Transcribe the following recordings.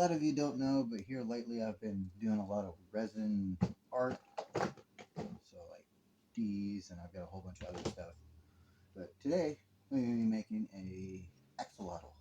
lot of you don't know, but here lately I've been doing a lot of resin art. So like these, and I've got a whole bunch of other stuff. But today I'm going to be making a axolotl.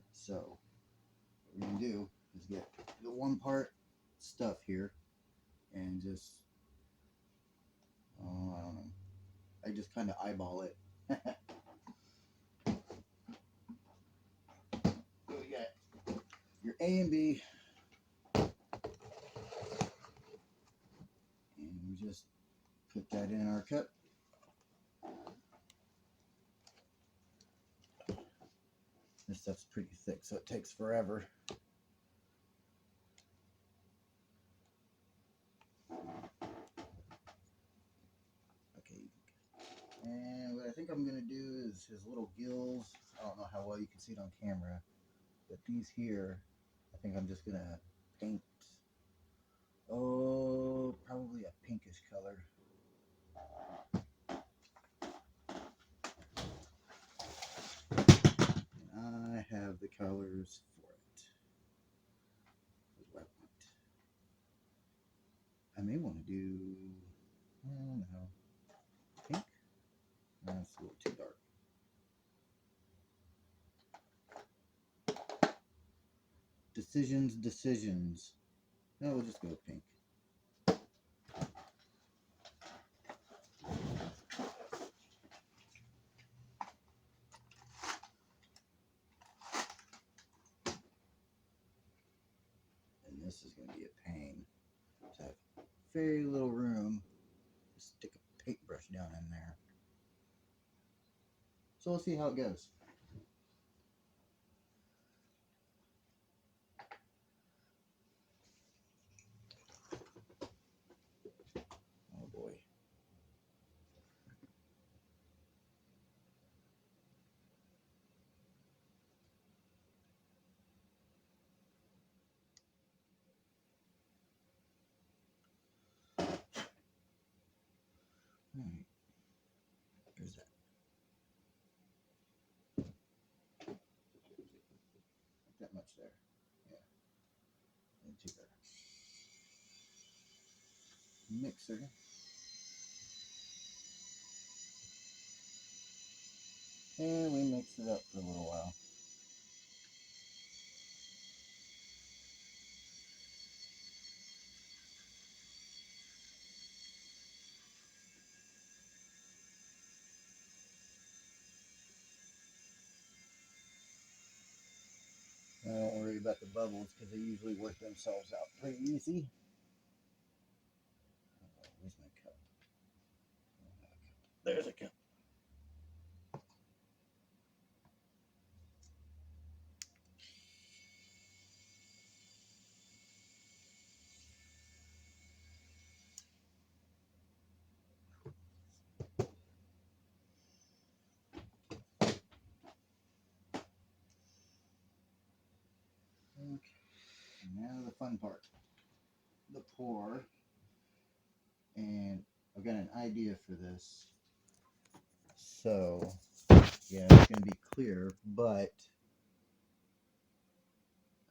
So what we're going to do is get the one part stuff here and just, oh, I don't know. I just kind of eyeball it. So we got your A and B, and we just put that in our cup. This stuff's pretty thick, so it takes forever. Okay, and what I think I'm gonna do is his little gills. I don't know how well you can see it on camera, but these here, I think I'm just gonna paint. Oh, probably a pinkish color. And I have the colors for it. What do I want? I may want to do, I don't know, pink? That's a little too dark. Decisions. No, we'll just go pink. And this is going to be a pain. So I have very little room to stick a paintbrush down in there. So we'll see how it goes. Oh boy. Alright. There's that. That much there. Yeah. And too there. Mixer. And we mix it up for a little while. I don't worry about the bubbles because they usually work themselves out pretty easy. Oh, where's my cup? There's a cup. Okay. Now the fun part. The pour. And I've got an idea for this. So, yeah, it's going to be clear, but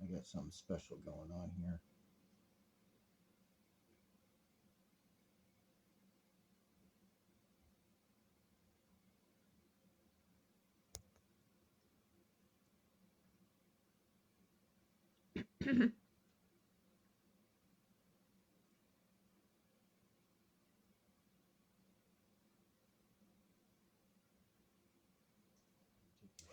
I got something special going on here.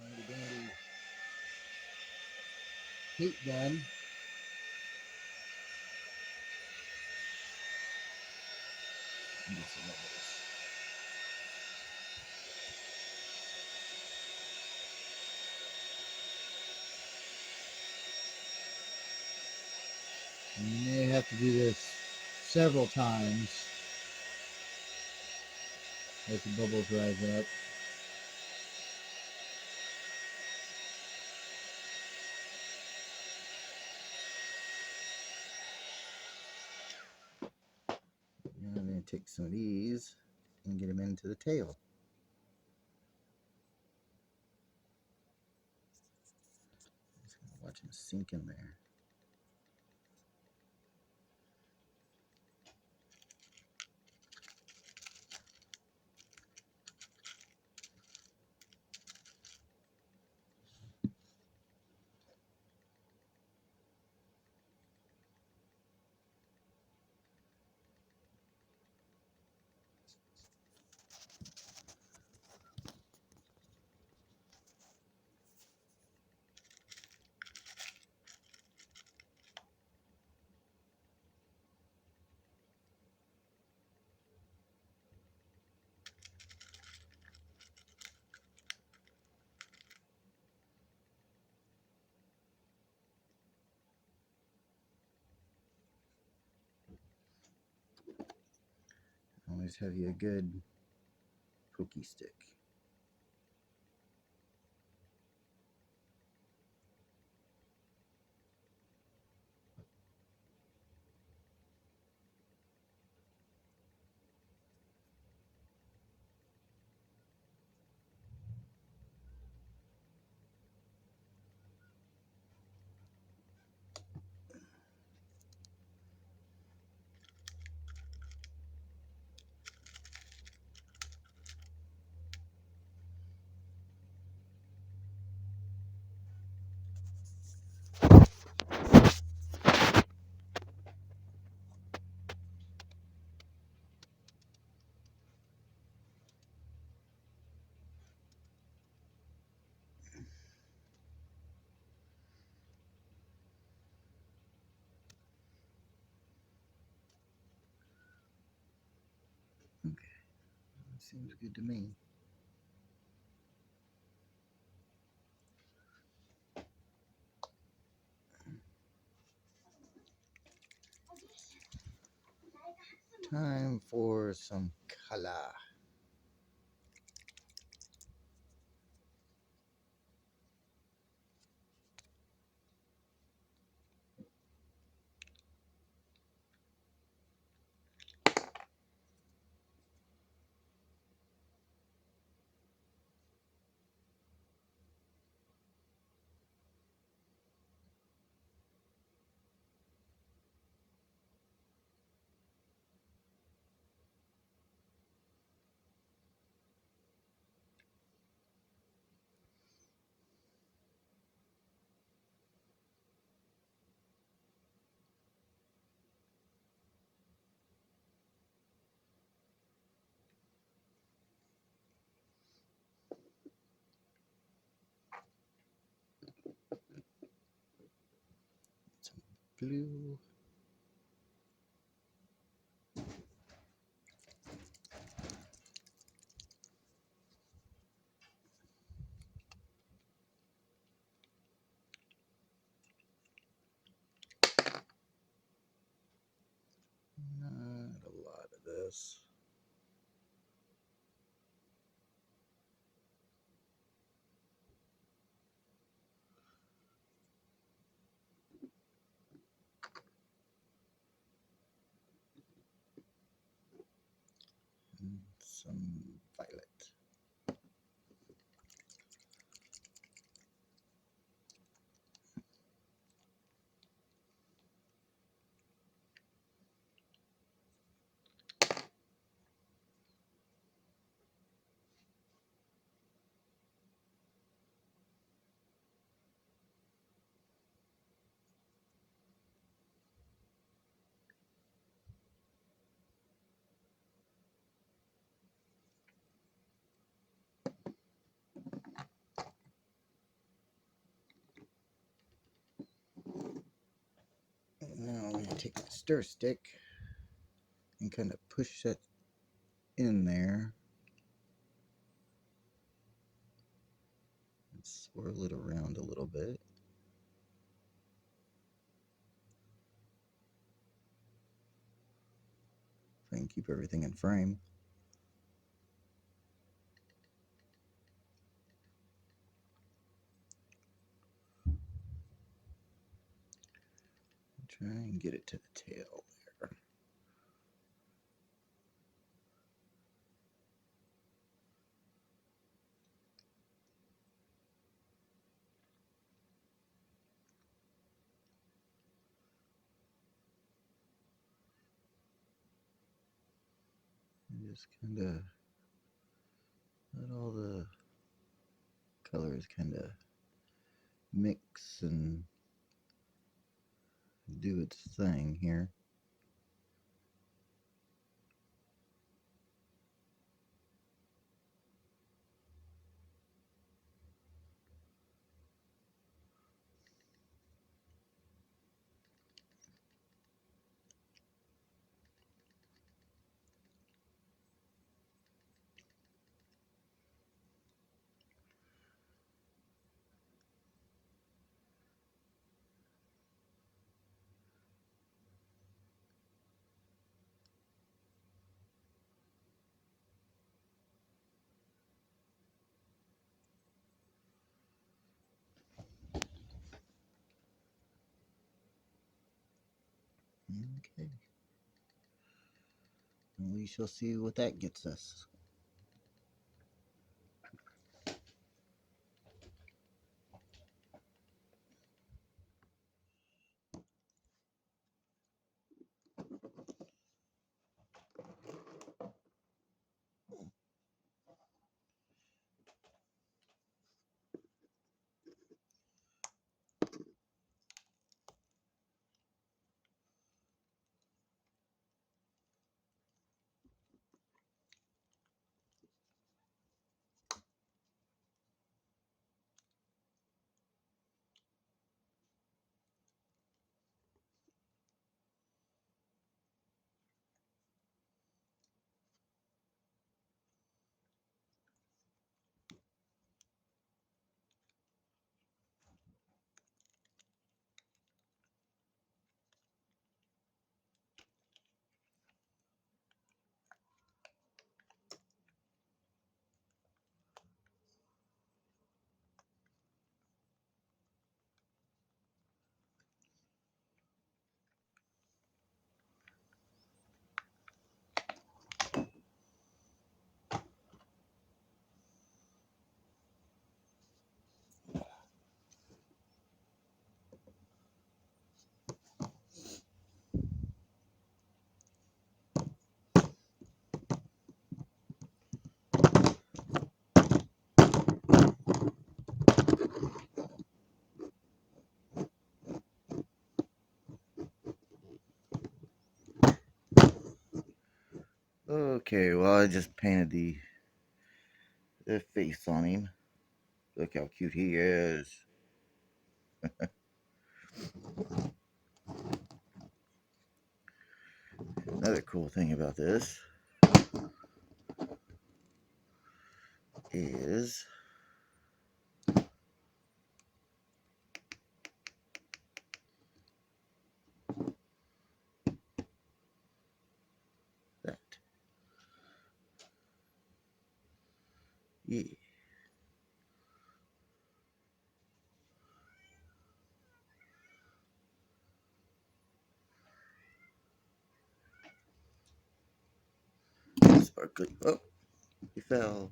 Handy dandy heat gun. And get some bubbles. You may have to do this several times as the bubbles rise up. Now I'm going to take some of these and get them into the tail. Just going to watch Just sink in there. Always have you a good pokey stick. Okay, that seems good to me. Time for some color. Some blue. Not a lot of this. And some violet. Now I'm going to take my stir stick and kind of push that in there and swirl it around a little bit. Try and keep everything in frame. Try and get it to the tail there. just kind of let all the colors kind of mix and do its thing here. Okay, and we shall see what that gets us. Okay, well, I just painted the face on him. Look how cute he is. Another cool thing about this is that. Yeah. Sparkly. Oh, he fell.